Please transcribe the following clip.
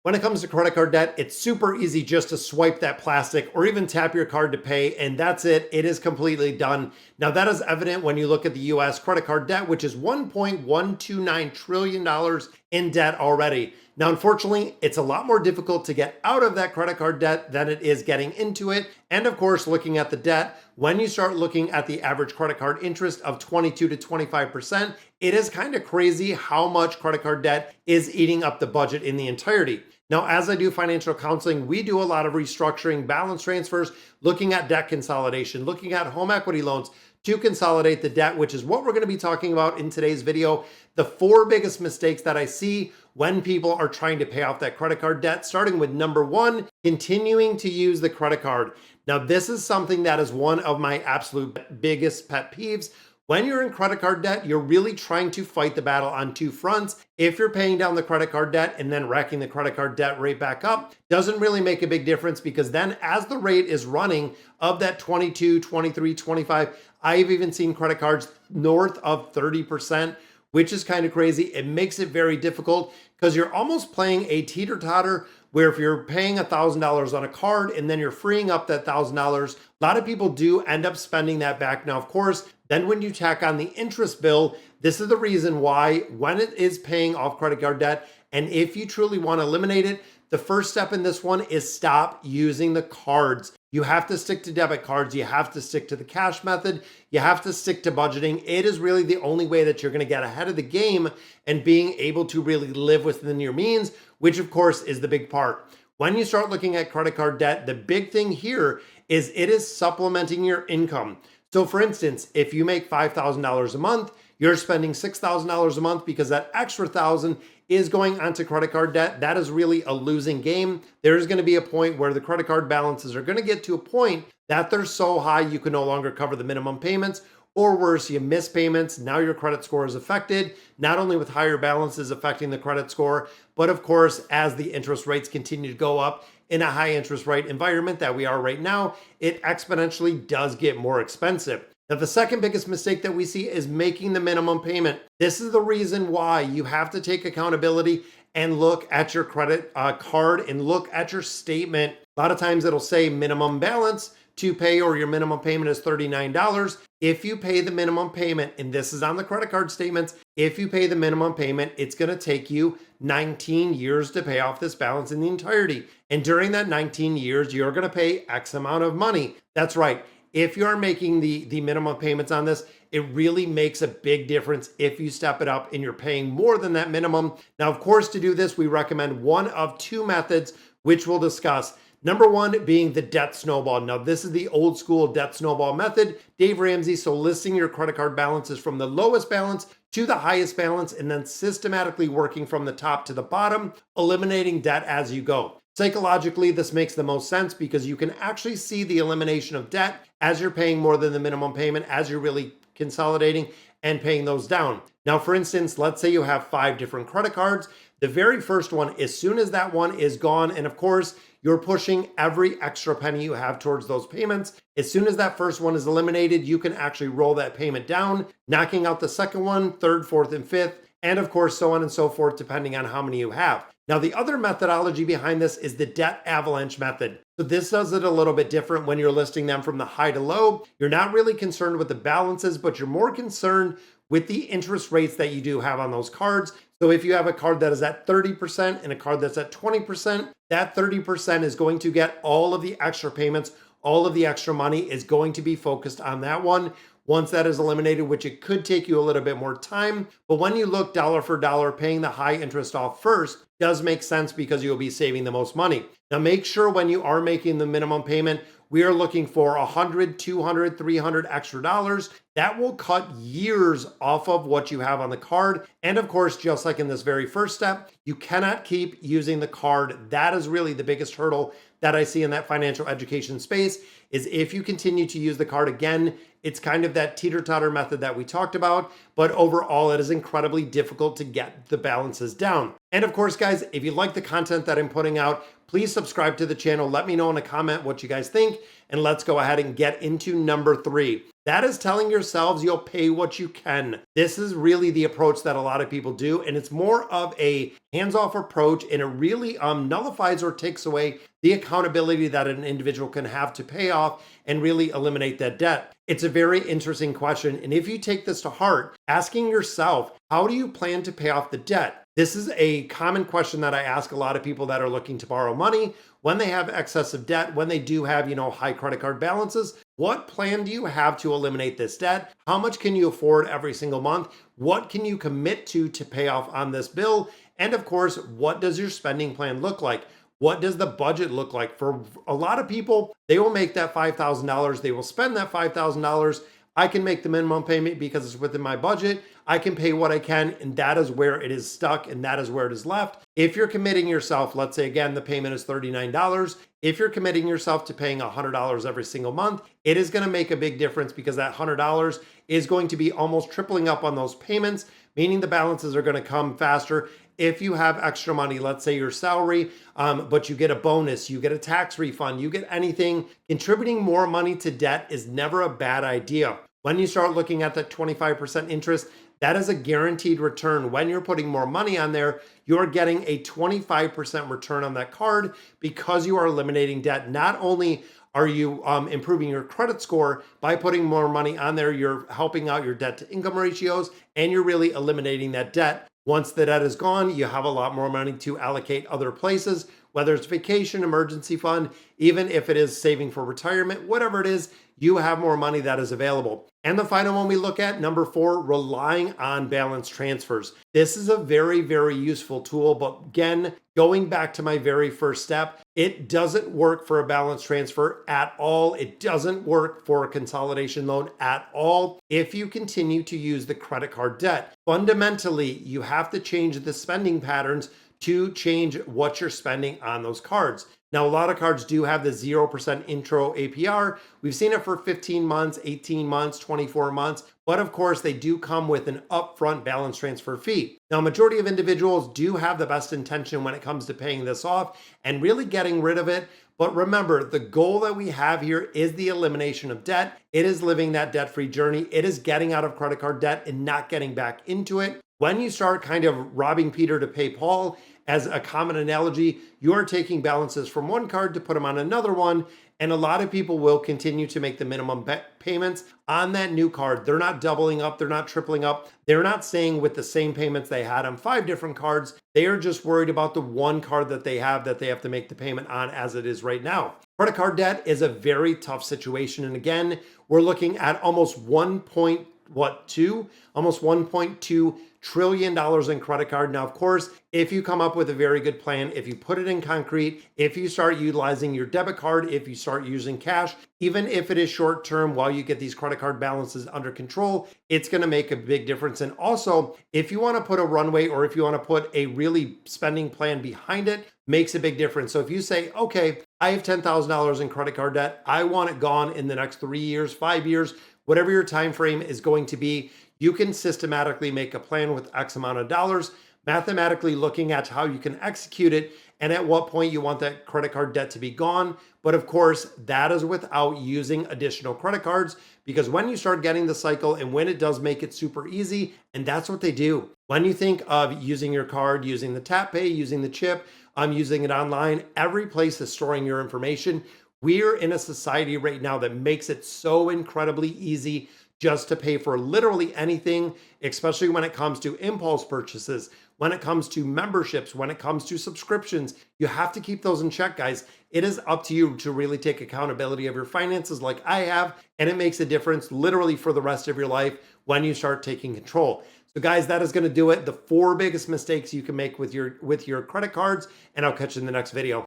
When it comes to credit card debt, it's super easy just to swipe that plastic or even tap your card to pay, and that's it. It is completely done. Now, that is evident when you look at the US credit card debt, which is $1.129 trillion in debt already. Now, unfortunately, it's a lot more difficult to get out of that credit card debt than it is getting into it. And of course, looking at the debt, when you start looking at the average credit card interest of 22 to 25%, it is kind of crazy how much credit card debt is eating up the budget in the entirety. Now, as I do financial counseling, we do a lot of restructuring, balance transfers, looking at debt consolidation, looking at home equity loans to consolidate the debt, which is what we're going to be talking about in today's video. The 4 biggest mistakes that I see when people are trying to pay off that credit card debt, starting with number 1, continuing to use the credit card. Now, this is something that is one of my absolute biggest pet peeves. When you're in credit card debt, you're really trying to fight the battle on 2 fronts. If you're paying down the credit card debt and then racking the credit card debt rate back up, doesn't really make a big difference, because then as the rate is running of that 22, 23, 25, I've even seen credit cards north of 30%, which is kind of crazy. It makes it very difficult because you're almost playing a teeter-totter, where if you're paying $1,000 on a card and then you're freeing up that $1,000, a lot of people do end up spending that back. Now, of course, then when you tack on the interest bill, this is the reason why when it is paying off credit card debt, and if you truly want to eliminate it, the first step in this one is stop using the cards. You have to stick to debit cards. You have to stick to the cash method. You have to stick to budgeting. It is really the only way that you're going to get ahead of the game and being able to really live within your means, which of course is the big part. When you start looking at credit card debt, the big thing here is it is supplementing your income. So for instance, if you make $5,000 a month, you're spending $6,000 a month because that extra $1,000 is going onto credit card debt. That is really a losing game. There's going to be a point where the credit card balances are going to get to a point that they're so high you can no longer cover the minimum payments, or worse, you miss payments. Now your credit score is affected, not only with higher balances affecting the credit score, but of course, as the interest rates continue to go up in a high interest rate environment that we are right now, it exponentially does get more expensive. Now, the second biggest mistake that we see is making the minimum payment. This is the reason why you have to take accountability and look at your credit card and look at your statement. A lot of times it'll say minimum balance to pay, or your minimum payment is $39. If you pay the minimum payment, and this is on the credit card statements, if you pay the minimum payment, it's going to take you 19 years to pay off this balance in the entirety. And during that 19 years, you're going to pay X amount of money. That's right. If you're making the minimum payments on this, it really makes a big difference if you step it up and you're paying more than that minimum. Now, of course, to do this, we recommend one of 2 methods, which we'll discuss. Number 1 being the debt snowball. Now, this is the old school debt snowball method. Dave Ramsey, so listing your credit card balances from the lowest balance to the highest balance, and then systematically working from the top to the bottom, eliminating debt as you go. Psychologically, this makes the most sense because you can actually see the elimination of debt as you're paying more than the minimum payment, as you're really consolidating and paying those down. Now, for instance, let's say you have 5 different credit cards. The very first one, as soon as that one is gone, and of course, you're pushing every extra penny you have towards those payments. As soon as that first one is eliminated, you can actually roll that payment down, knocking out the second one, third, fourth, and fifth, and of course, so on and so forth, depending on how many you have. Now, the other methodology behind this is the debt avalanche method. So this does it a little bit different when you're listing them from the high to low. You're not really concerned with the balances, but you're more concerned with the interest rates that you do have on those cards. So if you have a card that is at 30% and a card that's at 20%, that 30% is going to get all of the extra payments, all of the extra money is going to be focused on that one. Once that is eliminated, which it could take you a little bit more time, but when you look dollar for dollar, paying the high interest off first does make sense because you'll be saving the most money. Now, make sure when you are making the minimum payment, we are looking for $100, $200, $300 extra dollars. That will cut years off of what you have on the card. And of course, just like in this very first step, you cannot keep using the card. That is really the biggest hurdle that I see in that financial education space, is if you continue to use the card again, it's kind of that teeter-totter method that we talked about, but overall it is incredibly difficult to get the balances down. And of course, guys, if you like the content that I'm putting out, please subscribe to the channel. Let me know in a comment what you guys think, and let's go ahead and get into number 3. That is telling yourselves you'll pay what you can. This is really the approach that a lot of people do, and it's more of a hands-off approach, and it really nullifies or takes away the accountability that an individual can have to pay off and really eliminate that debt. It's a very interesting question, and if you take this to heart, asking yourself, how do you plan to pay off the debt? This is a common question that I ask a lot of people that are looking to borrow money when they have excessive debt, when they do have, high credit card balances. What plan do you have to eliminate this debt? How much can you afford every single month? What can you commit to pay off on this bill? And of course, what does your spending plan look like? What does the budget look like? For a lot of people, they will make that $5,000. They will spend that $5,000. I can make the minimum payment because it's within my budget. I can pay what I can, and that is where it is stuck, and that is where it is left. If you're committing yourself, let's say again, the payment is $39. If you're committing yourself to paying $100 every single month, it is going to make a big difference because that $100 is going to be almost tripling up on those payments, meaning the balances are going to come faster. If you have extra money, let's say your salary, but you get a bonus, you get a tax refund, you get anything, contributing more money to debt is never a bad idea. When you start looking at that 25% interest, that is a guaranteed return. When you're putting more money on there, you're getting a 25% return on that card because you are eliminating debt. Not only are you improving your credit score by putting more money on there, you're helping out your debt to income ratios, and you're really eliminating that debt. Once the debt is gone, you have a lot more money to allocate other places, whether it's vacation, emergency fund, even if it is saving for retirement, whatever it is, you have more money that is available. And the final one we look at, number 4, relying on balance transfers. This is a very, very useful tool, but again, going back to my very first step, it doesn't work for a balance transfer at all. It doesn't work for a consolidation loan at all if you continue to use the credit card debt. Fundamentally, you have to change the spending patterns to change what you're spending on those cards. Now, a lot of cards do have the 0% intro APR. We've seen it for 15 months, 18 months, 24 months, but of course they do come with an upfront balance transfer fee. Now, majority of individuals do have the best intention when it comes to paying this off and really getting rid of it. But remember, the goal that we have here is the elimination of debt. It is living that debt-free journey. It is getting out of credit card debt and not getting back into it. When you start kind of robbing Peter to pay Paul, as a common analogy, you are taking balances from one card to put them on another one, and a lot of people will continue to make the minimum payments on that new card. They're not doubling up, they're not tripling up, they're not staying with the same payments they had on 5 different cards. They are just worried about the one card that they have to make the payment on as it is right now. Credit card debt is a very tough situation, and again, we're looking at almost $1.2 trillion in credit card. Now, of course, if you come up with a very good plan, if you put it in concrete, if you start utilizing your debit card, if you start using cash, even if it is short term while you get these credit card balances under control, it's going to make a big difference. And also, if you want to put a runway or if you want to put a really spending plan behind it, makes a big difference. So if you say, okay, I have $10,000 in credit card debt, I want it gone in the next 3 years, 5 years, whatever your time frame is going to be, you can systematically make a plan with X amount of dollars, mathematically looking at how you can execute it and at what point you want that credit card debt to be gone. But of course, that is without using additional credit cards, because when you start getting the cycle and when it does make it super easy, and that's what they do. When you think of using your card, using the tap pay, using the chip, using it online, every place is storing your information. We're in a society right now that makes it so incredibly easy just to pay for literally anything, especially when it comes to impulse purchases, when it comes to memberships, when it comes to subscriptions. You have to keep those in check, guys. It is up to you to really take accountability of your finances like I have, and it makes a difference literally for the rest of your life when you start taking control. So guys, that is going to do it. The 4 biggest mistakes you can make with your credit cards, and I'll catch you in the next video.